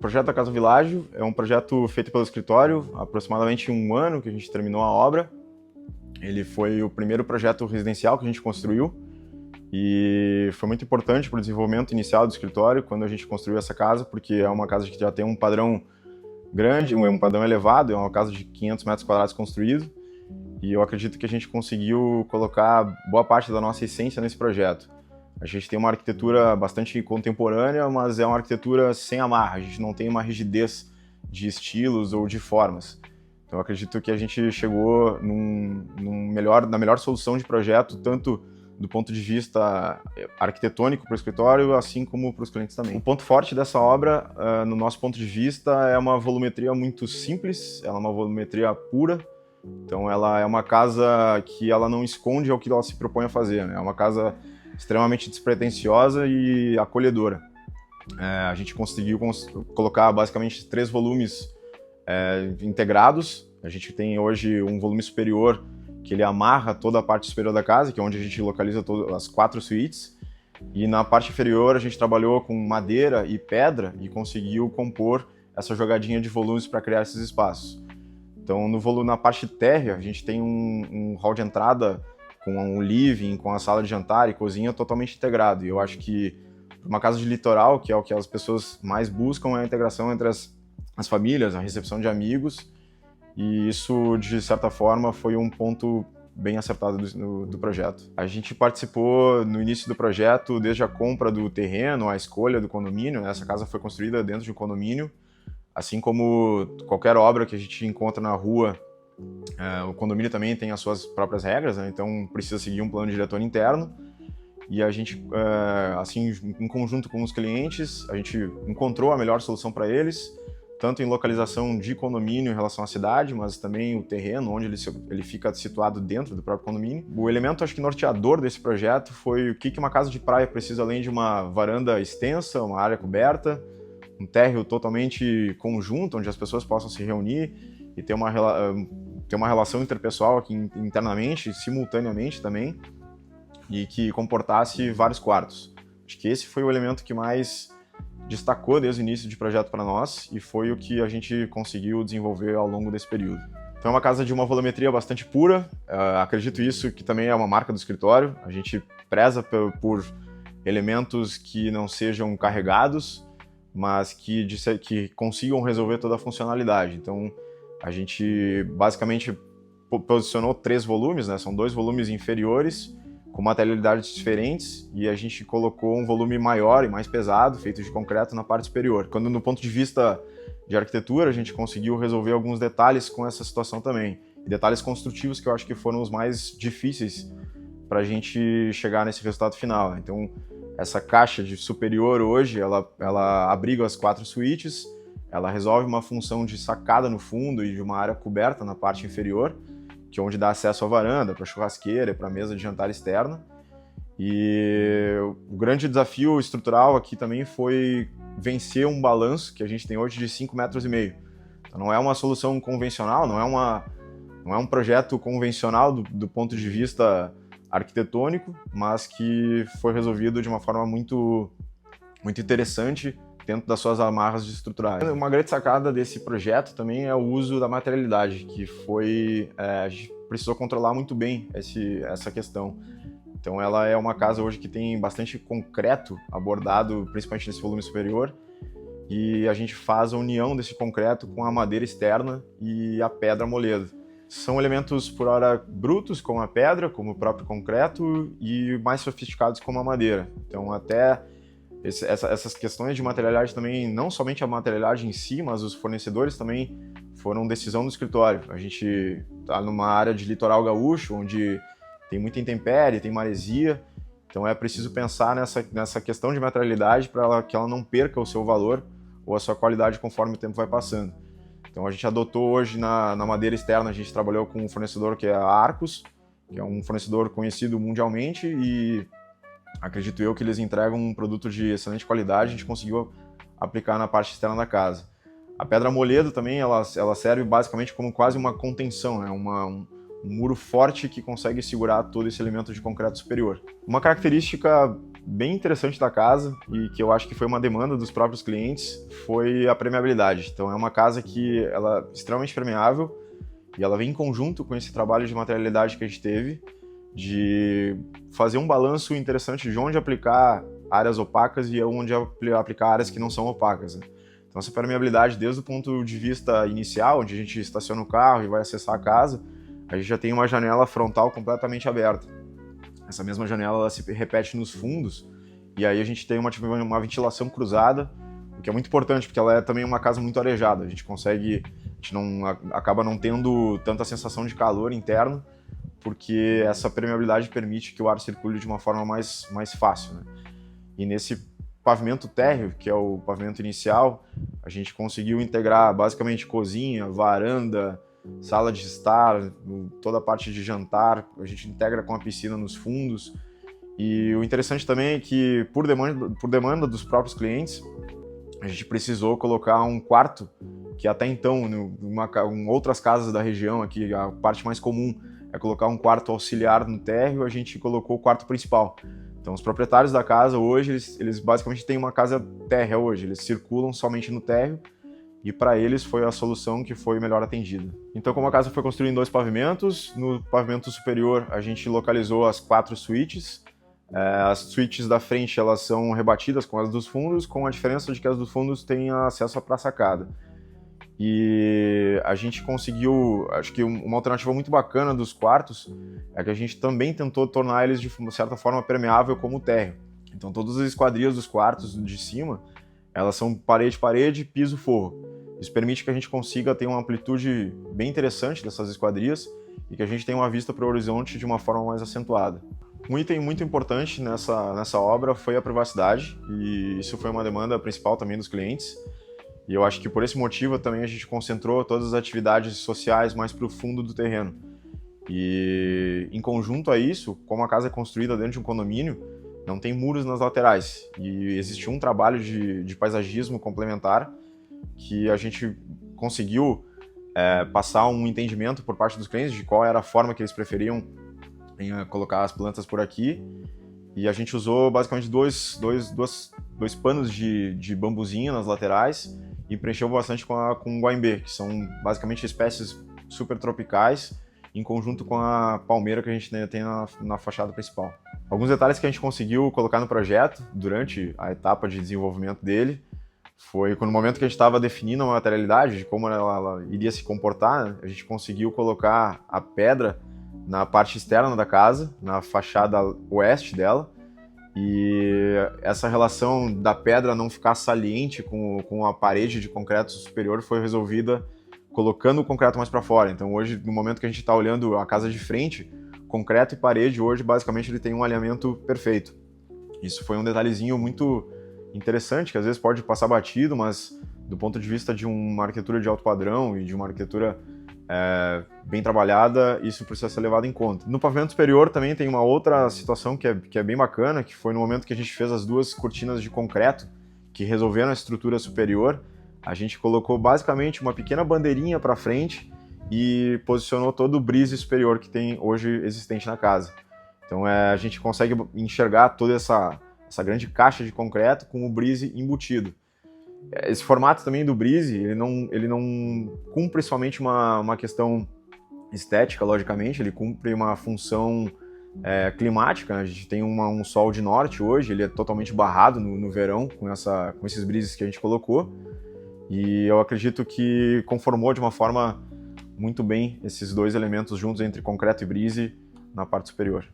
projeto da Casa Világio é um projeto feito pelo escritório, há aproximadamente 1 ano que a gente terminou a obra. Ele foi o primeiro projeto residencial que a gente construiu e foi muito importante para o desenvolvimento inicial do escritório quando a gente construiu essa casa, porque é uma casa que já tem um padrão grande, um padrão elevado, é uma casa de 500 metros quadrados construído, e eu acredito que a gente conseguiu colocar boa parte da nossa essência nesse projeto. A gente tem uma arquitetura bastante contemporânea, mas é uma arquitetura sem amarra, a gente não tem uma rigidez de estilos ou de formas. Então eu acredito que a gente chegou na melhor solução de projeto, tanto do ponto de vista arquitetônico para o escritório, assim como para os clientes também. O ponto forte dessa obra, no nosso ponto de vista, é uma volumetria muito simples, ela é uma volumetria pura, então ela é uma casa que ela não esconde o que ela se propõe a fazer, né? É uma casa extremamente despretensiosa e acolhedora. A gente conseguiu colocar basicamente 3 volumes integrados. A gente tem hoje um volume superior que ele amarra toda a parte superior da casa, que é onde a gente localiza todas as 4 suítes. E na parte inferior a gente trabalhou com madeira e pedra e conseguiu compor essa jogadinha de volumes para criar esses espaços. Então na parte térrea a gente tem um hall de entrada com um living, com a sala de jantar e cozinha totalmente integrado. E eu acho que uma casa de litoral, que é o que as pessoas mais buscam, é a integração entre as famílias, a recepção de amigos, e isso, de certa forma, foi um ponto bem acertado do projeto. A gente participou no início do projeto, desde a compra do terreno, a escolha do condomínio. Essa casa foi construída dentro de um condomínio, assim como qualquer obra que a gente encontra na rua. O condomínio também tem as suas próprias regras, né? Então precisa seguir um plano diretor interno, e a gente, assim, em conjunto com os clientes, a gente encontrou a melhor solução para eles, tanto em localização de condomínio em relação à cidade, mas também o terreno, onde ele fica situado dentro do próprio condomínio. O elemento, acho que norteador desse projeto foi o que uma casa de praia precisa, além de uma varanda extensa, uma área coberta, um térreo totalmente conjunto, onde as pessoas possam se reunir e ter uma relação interpessoal aqui internamente, simultaneamente também, e que comportasse vários quartos. Acho que esse foi o elemento que mais destacou desde o início de projeto para nós e foi o que a gente conseguiu desenvolver ao longo desse período. Então é uma casa de uma volumetria bastante pura, acredito isso que também é uma marca do escritório. A gente preza por elementos que não sejam carregados, mas que consigam resolver toda a funcionalidade. Então a gente basicamente posicionou 3 volumes, né? São 2 volumes inferiores, com materialidades diferentes, e a gente colocou um volume maior e mais pesado, feito de concreto, na parte superior. Quando no ponto de vista de arquitetura, a gente conseguiu resolver alguns detalhes com essa situação também. E detalhes construtivos que eu acho que foram os mais difíceis para a gente chegar nesse resultado final. Então, essa caixa de superior hoje, ela abriga as 4 suítes, ela resolve uma função de sacada no fundo e de uma área coberta na parte inferior, que é onde dá acesso à varanda, para a churrasqueira, para a mesa de jantar externa. E o grande desafio estrutural aqui também foi vencer um balanço que a gente tem hoje de 5,5 metros. Então não é uma solução convencional, não é um projeto convencional do ponto de vista arquitetônico, mas que foi resolvido de uma forma muito, muito interessante dentro das suas amarras estruturais. Uma grande sacada desse projeto também é o uso da materialidade, que a gente precisou controlar muito bem essa questão. Então ela é uma casa hoje que tem bastante concreto abordado, principalmente nesse volume superior, e a gente faz a união desse concreto com a madeira externa e a pedra moledo. São elementos por hora brutos, como a pedra, como o próprio concreto, e mais sofisticados como a madeira. Então até essas questões de materialidade também, não somente a materialidade em si, mas os fornecedores também foram decisão do escritório. A gente está numa área de litoral gaúcho, onde tem muita intempérie, tem maresia, então é preciso pensar nessa questão de materialidade para que ela não perca o seu valor ou a sua qualidade conforme o tempo vai passando. Então a gente adotou hoje na madeira externa, a gente trabalhou com um fornecedor que é a Arcos, que é um fornecedor conhecido mundialmente, e acredito eu que eles entregam um produto de excelente qualidade. A gente conseguiu aplicar na parte externa da casa. A pedra moledo também, ela serve basicamente como quase uma contenção, né? Um muro forte que consegue segurar todo esse elemento de concreto superior. Uma característica bem interessante da casa e que eu acho que foi uma demanda dos próprios clientes foi a permeabilidade. Então é uma casa que ela é extremamente permeável e ela vem em conjunto com esse trabalho de materialidade que a gente teve, de fazer um balanço interessante de onde aplicar áreas opacas e onde aplicar áreas que não são opacas, né? Então essa permeabilidade, desde o ponto de vista inicial, onde a gente estaciona o carro e vai acessar a casa, a gente já tem uma janela frontal completamente aberta. Essa mesma janela ela se repete nos fundos e aí a gente tem uma ventilação cruzada, o que é muito importante porque ela é também uma casa muito arejada. A gente acaba não tendo tanta sensação de calor interno, porque essa permeabilidade permite que o ar circule de uma forma mais fácil, né? E nesse pavimento térreo, que é o pavimento inicial, a gente conseguiu integrar basicamente cozinha, varanda, sala de estar, toda a parte de jantar, a gente integra com a piscina nos fundos. E o interessante também é que, por demanda dos próprios clientes, a gente precisou colocar um quarto, que até então, em outras casas da região aqui, a parte mais comum é colocar um quarto auxiliar no térreo, a gente colocou o quarto principal. Então, os proprietários da casa hoje, eles basicamente têm uma casa térrea hoje, eles circulam somente no térreo e para eles foi a solução que foi melhor atendida. Então, como a casa foi construída em 2 pavimentos, no pavimento superior a gente localizou as 4 suítes. As suítes da frente elas são rebatidas com as dos fundos, com a diferença de que as dos fundos têm acesso para a sacada. E a gente conseguiu, acho que uma alternativa muito bacana dos quartos é que a gente também tentou tornar eles de certa forma permeável como o térreo. Então todas as esquadrias dos quartos de cima, elas são parede, piso, forro. Isso permite que a gente consiga ter uma amplitude bem interessante dessas esquadrias e que a gente tenha uma vista para o horizonte de uma forma mais acentuada. Um item muito importante nessa obra foi a privacidade, e isso foi uma demanda principal também dos clientes. E eu acho que por esse motivo também a gente concentrou todas as atividades sociais mais para o fundo do terreno. E em conjunto a isso, como a casa é construída dentro de um condomínio, não tem muros nas laterais. E existe um trabalho de paisagismo complementar que a gente conseguiu passar um entendimento por parte dos clientes de qual era a forma que eles preferiam em colocar as plantas por aqui. E a gente usou basicamente dois panos de bambuzinho nas laterais e preencheu bastante com guaimbê, que são basicamente espécies super tropicais, em conjunto com a palmeira que a gente tem na fachada principal. Alguns detalhes que a gente conseguiu colocar no projeto durante a etapa de desenvolvimento dele foi no momento que a gente estava definindo a materialidade, de como ela iria se comportar, né? A gente conseguiu colocar a pedra na parte externa da casa, na fachada oeste dela, e essa relação da pedra não ficar saliente com a parede de concreto superior foi resolvida colocando o concreto mais para fora. Então hoje, no momento que a gente está olhando a casa de frente, concreto e parede hoje basicamente ele tem um alinhamento perfeito. Isso foi um detalhezinho muito interessante, que às vezes pode passar batido, mas do ponto de vista de uma arquitetura de alto padrão e de uma arquitetura bem trabalhada, isso precisa ser levado em conta. No pavimento superior também tem uma outra situação que é bem bacana, que foi no momento que a gente fez as 2 cortinas de concreto que resolveram a estrutura superior. A gente colocou basicamente uma pequena bandeirinha para frente e posicionou todo o brise superior que tem hoje existente na casa. Então a gente consegue enxergar toda essa grande caixa de concreto com o brise embutido. Esse formato também do brise, ele não cumpre somente uma questão estética, logicamente, ele cumpre uma função climática, né? A gente tem um sol de norte hoje, ele é totalmente barrado no verão com esses brises que a gente colocou, e eu acredito que conformou de uma forma muito bem esses 2 elementos juntos entre concreto e brise na parte superior.